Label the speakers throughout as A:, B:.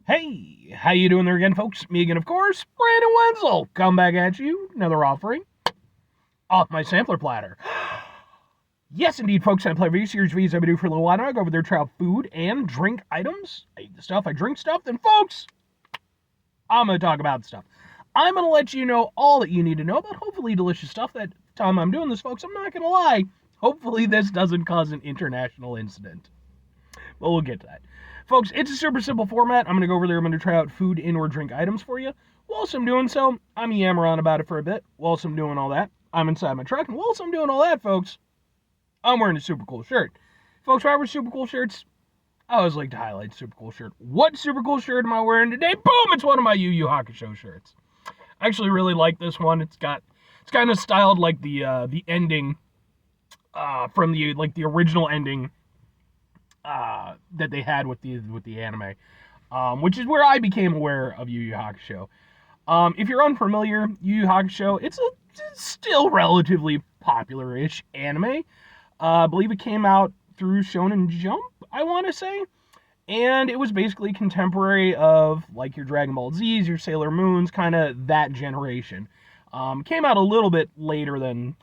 A: Hey, how you doing there again, folks? Me again, of course, Brandon Wenzel. Come back at you, another offering off my sampler platter. Yes, indeed, folks, I play video series videos I've been doing for a little while now. I go over there, try out food and drink items. I eat the stuff, I drink stuff, then, folks, I'm going to talk about stuff. I'm going to let you know all that you need to know about hopefully delicious stuff. That time I'm doing this, folks, I'm not going to lie. Hopefully, this doesn't cause an international incident. But we'll get to that. Folks, it's a super simple format. I'm going to go over there. I'm going to try out food and or drink items for you. Whilst I'm doing so, I'm yammer on about it for a bit. Whilst I'm doing all that, I'm inside my truck. And whilst I'm doing all that, folks, I'm wearing a super cool shirt. Folks, why wear super cool shirts? I always like to highlight super cool shirt. What super cool shirt am I wearing today? Boom! It's one of my Yu Yu Hakusho shirts. I actually really like this one. It's kind of styled like the ending from the original ending that they had with the anime, which is where I became aware of Yu Yu Hakusho. If you're unfamiliar, Yu Yu Hakusho, it's still relatively popular-ish anime. I believe it came out through Shonen Jump, I want to say, and it was basically contemporary of like your Dragon Ball Z's, your Sailor Moons, kind of that generation. Came out a little bit later than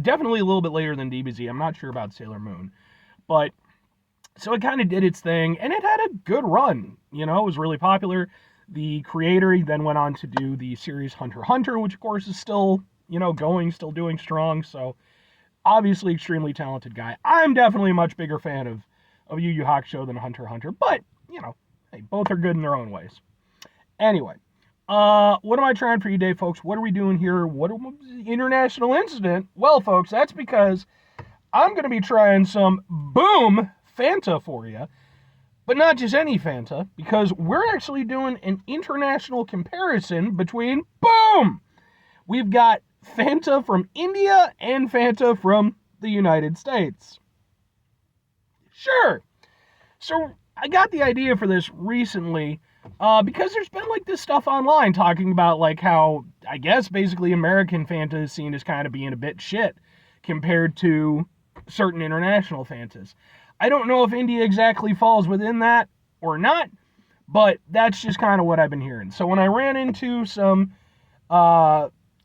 A: definitely a little bit later than DBZ. I'm not sure about Sailor Moon, but so it kind of did its thing, and it had a good run. You know, it was really popular. The creator then went on to do the series Hunter x Hunter, which of course is still, going, still doing strong. So obviously extremely talented guy. I'm definitely a much bigger fan of Yu Yu Hakusho than Hunter x Hunter, but, hey, both are good in their own ways. Anyway, what am I trying for you today, folks? What are we doing here? What was the international incident? Well, folks, that's because I'm going to be trying some Boom Fanta for you, but not just any Fanta, because we're actually doing an international comparison between, boom, we've got Fanta from India and Fanta from the United States. Sure. So I got the idea for this recently because there's been like this stuff online talking about like how, I guess, basically American Fanta is seen as kind of being a bit shit compared to certain international Fantas. I don't know if India exactly falls within that or not, but that's just kind of what I've been hearing. So when I ran into some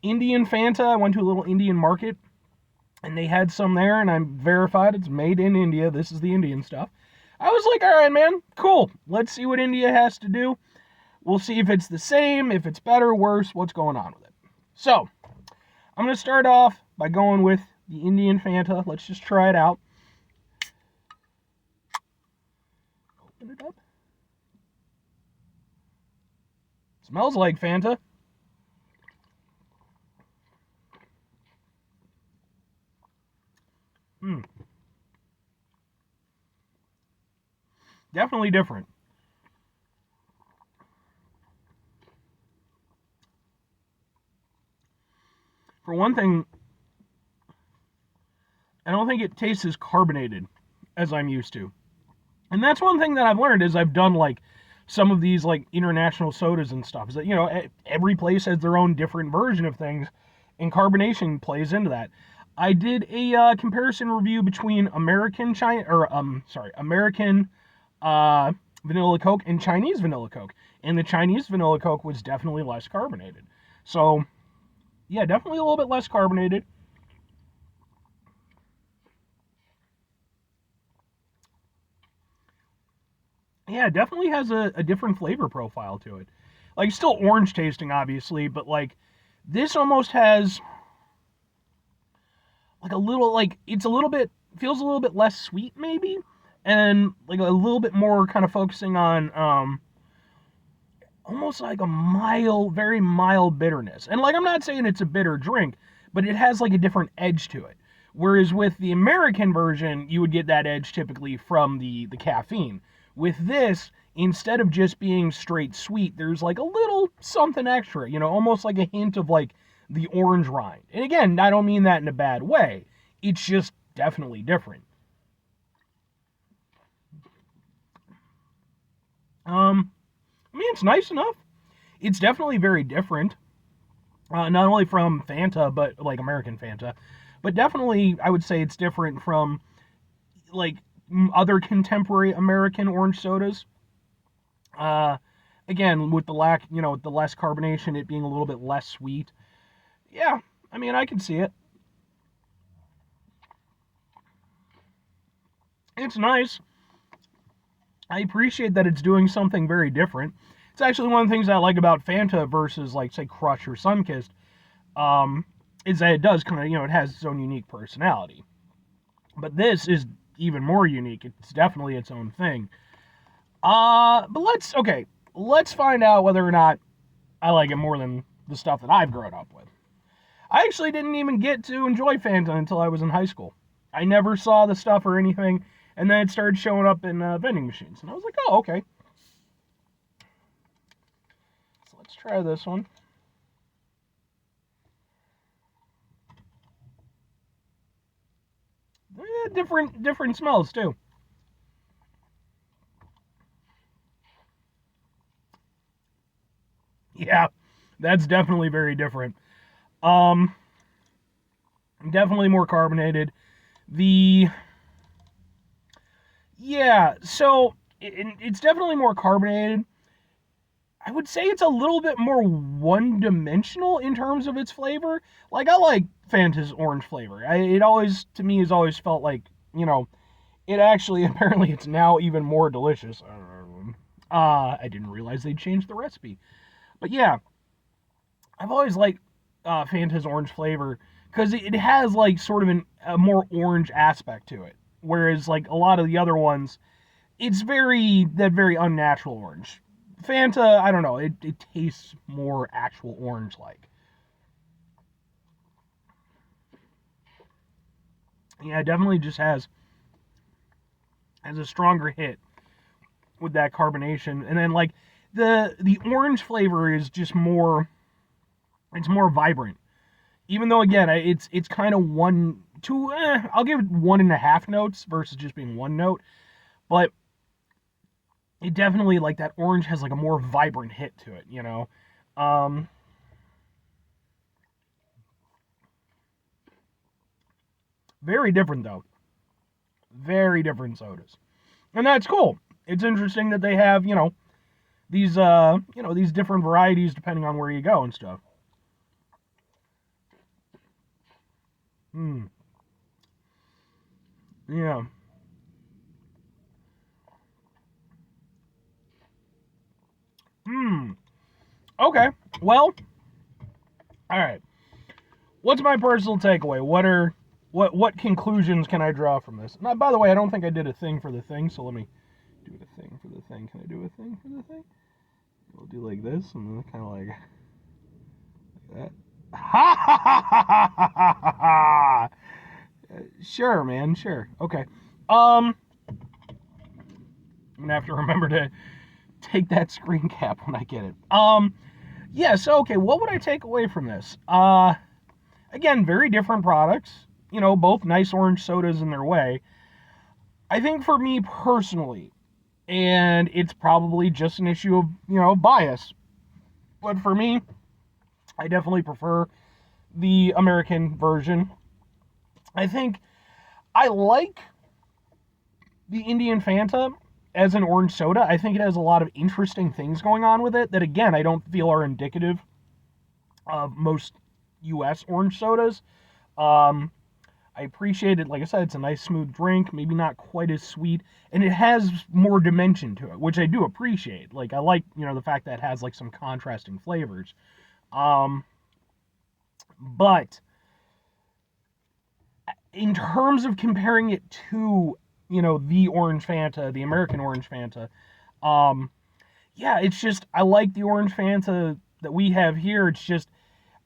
A: Indian Fanta, I went to a little Indian market, and they had some there, and I'm verified it's made in India. This is the Indian stuff. I was like, all right, man, cool. Let's see what India has to do. We'll see if it's the same, if it's better, worse, what's going on with it. So I'm going to start off by going with the Indian Fanta. Let's just try it out. Open it up. Smells like Fanta. Definitely different. For one thing, I don't think it tastes as carbonated as I'm used to. And that's one thing that I've learned as I've done like some of these like international sodas and stuff, is that, every place has their own different version of things, and carbonation plays into that. I did a comparison review between American vanilla Coke and Chinese vanilla Coke, and the Chinese vanilla Coke was definitely less carbonated. So, yeah, definitely a little bit less carbonated. Yeah, it definitely has a different flavor profile to it. Like, still orange tasting, obviously, but like this almost has like a little, like, it's a little bit, feels a little bit less sweet maybe, and like a little bit more kind of focusing on almost like a mild, very mild bitterness. And like, I'm not saying it's a bitter drink, but it has like a different edge to it. Whereas with the American version, you would get that edge typically from the caffeine. With this, instead of just being straight sweet, there's like a little something extra, almost like a hint of like the orange rind. And again, I don't mean that in a bad way. It's just definitely different. I mean, it's nice enough. It's definitely very different. Not only from Fanta, but like American Fanta, but definitely I would say it's different from like other contemporary American orange sodas. Uh, Again, with the less carbonation, it being a little bit less sweet. Yeah, I mean, I can see it. It's nice. I appreciate that it's doing something very different. It's actually one of the things I like about Fanta versus, like, say, Crush or Sunkist, um, is that it does kind of, it has its own unique personality. But this is even more unique. It's definitely its own thing. But let's find out whether or not I like it more than the stuff that I've grown up with. I actually didn't even get to enjoy Fanta until I was in high school. I never saw the stuff or anything, and then it started showing up in vending machines, and I was like, oh, okay. So let's try this one. Different smells too. Yeah, that's definitely very different. Um, Definitely more carbonated. The Yeah, so it's definitely more carbonated. I would say it's a little bit more one-dimensional in terms of its flavor. Like, I like Fanta's orange flavor. It always, to me, has always felt like, you know, it actually apparently it's now even more delicious. I didn't realize they'd changed the recipe, but yeah, I've always liked Fanta's orange flavor because it has like sort of a more orange aspect to it, whereas like a lot of the other ones, it's very unnatural orange. Fanta, I don't know, it tastes more actual orange like. Yeah, it definitely just has a stronger hit with that carbonation, and then like the orange flavor is just more, it's more vibrant. Even though again, it's kind of one two, I'll give it 1.5 notes versus just being one note, but it definitely, like, that orange has like a more vibrant hit to it. Um, Very different though, very different sodas, and that's cool. It's interesting that they have these different varieties depending on where you go and stuff. Hmm. Yeah. Hmm. Okay. Well. All right. What's my personal takeaway? What conclusions can I draw from this? Now, by the way, I don't think I did a thing for the thing, so let me do a thing for the thing. Can I do a thing for the thing? We'll do like this, and then kind of like that. Ha ha ha ha ha ha ha! Sure, man. Sure. Okay. I'm gonna have to remember to take that screen cap when I get it. Yeah. So okay, what would I take away from this? Again, very different products. Both nice orange sodas in their way. I think for me personally, and it's probably just an issue of bias, but for me, I definitely prefer the American version. I think I like the Indian Fanta as an orange soda. I think it has a lot of interesting things going on with it that, again, I don't feel are indicative of most U.S. orange sodas. Um, I appreciate it. Like I said, it's a nice smooth drink, maybe not quite as sweet, and it has more dimension to it, which I do appreciate. Like, I like, the fact that it has like some contrasting flavors. Um, but in terms of comparing it to, the Orange Fanta, the American Orange Fanta, um, yeah, it's just I like the Orange Fanta that we have here. It's just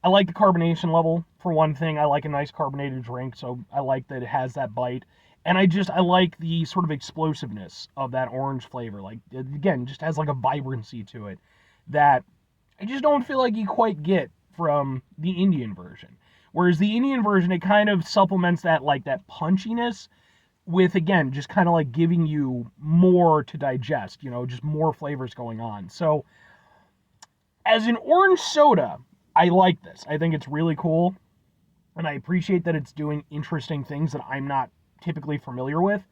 A: I like the carbonation level for one thing. I like a nice carbonated drink, so I like that it has that bite. And I like the sort of explosiveness of that orange flavor. Like, again, just has like a vibrancy to it that I just don't feel like you quite get from the Indian version. Whereas the Indian version, it kind of supplements that, like, that punchiness with, again, just kind of like giving you more to digest, just more flavors going on. So as an orange soda, I like this. I think it's really cool, and I appreciate that it's doing interesting things that I'm not typically familiar with.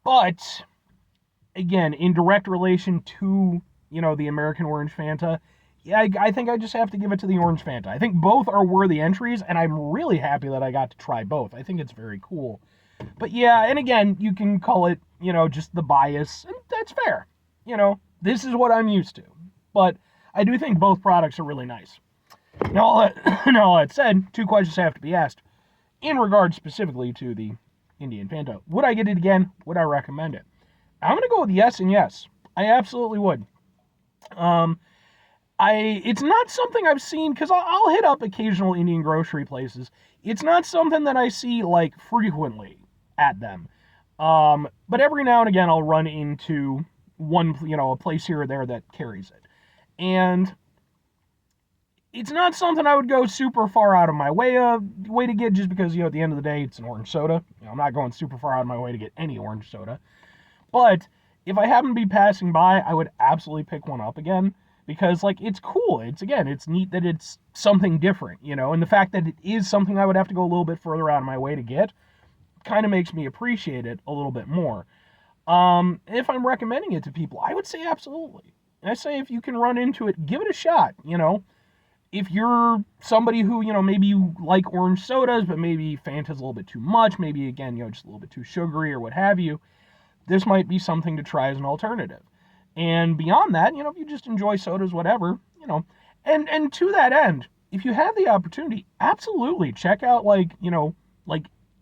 A: But again, in direct relation to, the American Orange Fanta, yeah, I think I just have to give it to the Orange Fanta. I think both are worthy entries, and I'm really happy that I got to try both. I think it's very cool. But yeah, and again, you can call it, just the bias, and that's fair. This is what I'm used to. But I do think both products are really nice. Now, all that said, two questions have to be asked in regard specifically to the Indian Fanta. Would I get it again? Would I recommend it? I'm going to go with yes and yes. I absolutely would. It's not something I've seen, because I'll hit up occasional Indian grocery places. It's not something that I see, like, frequently at them. But every now and again, I'll run into one, a place here or there that carries it. And it's not something I would go super far out of my way to get, just because, at the end of the day, it's an orange soda. I'm not going super far out of my way to get any orange soda. But if I happen to be passing by, I would absolutely pick one up again, because, like, it's cool. It's neat that it's something different, and the fact that it is something I would have to go a little bit further out of my way to get kind of makes me appreciate it a little bit more. If I'm recommending it to people, I would say absolutely. I say if you can run into it, give it a shot, If you're somebody who, maybe you like orange sodas, but maybe Fanta's a little bit too much, maybe, again, just a little bit too sugary or what have you, this might be something to try as an alternative. And beyond that, if you just enjoy sodas, whatever, and to that end, if you have the opportunity, absolutely check out, like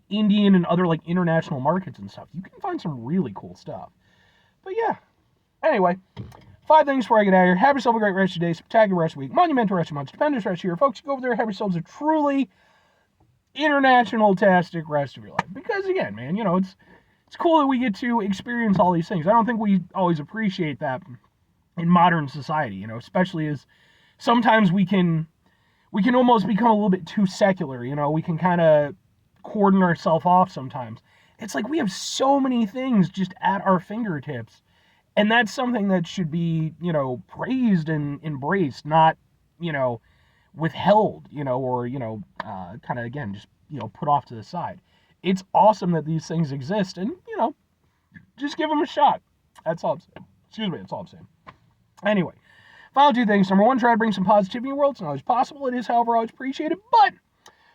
A: Indian and other, like, international markets and stuff. You can find some really cool stuff. But yeah, anyway, 5 things before I get out of here. Have yourself a great rest of your day, spectacular rest of the week, monumental rest of your month, stupendous rest of your year. Folks, go over there, have yourselves a truly international-tastic rest of your life. Because, again, man, it's cool that we get to experience all these things. I don't think we always appreciate that in modern society, especially as sometimes we can almost become a little bit too secular, we can kind of cordon ourselves off sometimes. It's like we have so many things just at our fingertips, and that's something that should be, praised and embraced, not, withheld, or, kind of, again, just, put off to the side. It's awesome that these things exist, and, just give them a shot. That's all I'm saying. Excuse me, that's all I'm saying. Anyway, final 2 things. Number 1, try to bring some positivity in the world. It's not always possible. It is, however, always appreciated. But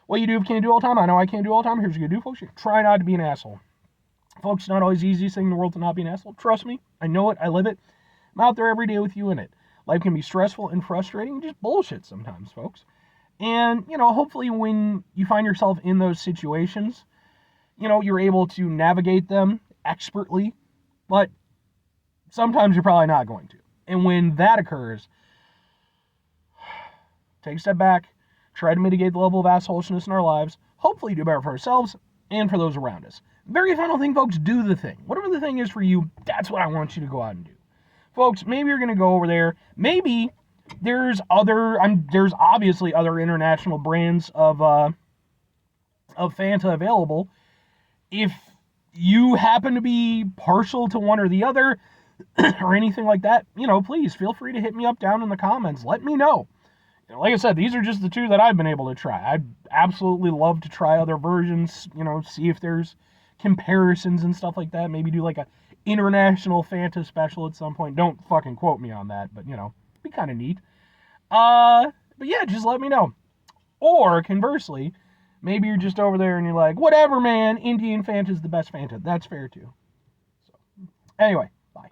A: what you do can't do all the time. I know I can't do all the time. Here's what you do, folks. You try not to be an asshole. Folks, it's not always the easiest thing in the world to not be an asshole. Trust me. I know it. I live it. I'm out there every day with you in it. Life can be stressful and frustrating and just bullshit sometimes, folks. And, hopefully when you find yourself in those situations, you're able to navigate them expertly, but sometimes you're probably not going to. And when that occurs, take a step back, try to mitigate the level of assholishness in our lives, hopefully do better for ourselves and for those around us. Very final thing, folks, do the thing. Whatever the thing is for you, that's what I want you to go out and do. Folks, maybe you're going to go over there. Maybe there's obviously other international brands of Fanta available. If you happen to be partial to one or the other or anything like that, please feel free to hit me up down in the comments. Let me know. Like I said, these are just the 2 that I've been able to try. I'd absolutely love to try other versions, see if there's comparisons and stuff like that. Maybe do like a international Fanta special at some point. Don't fucking quote me on that, but, be kind of neat. But yeah, just let me know. Or conversely, maybe you're just over there and you're like, whatever, man, Indian Fanta's the best Fanta. That's fair too. So, anyway, bye.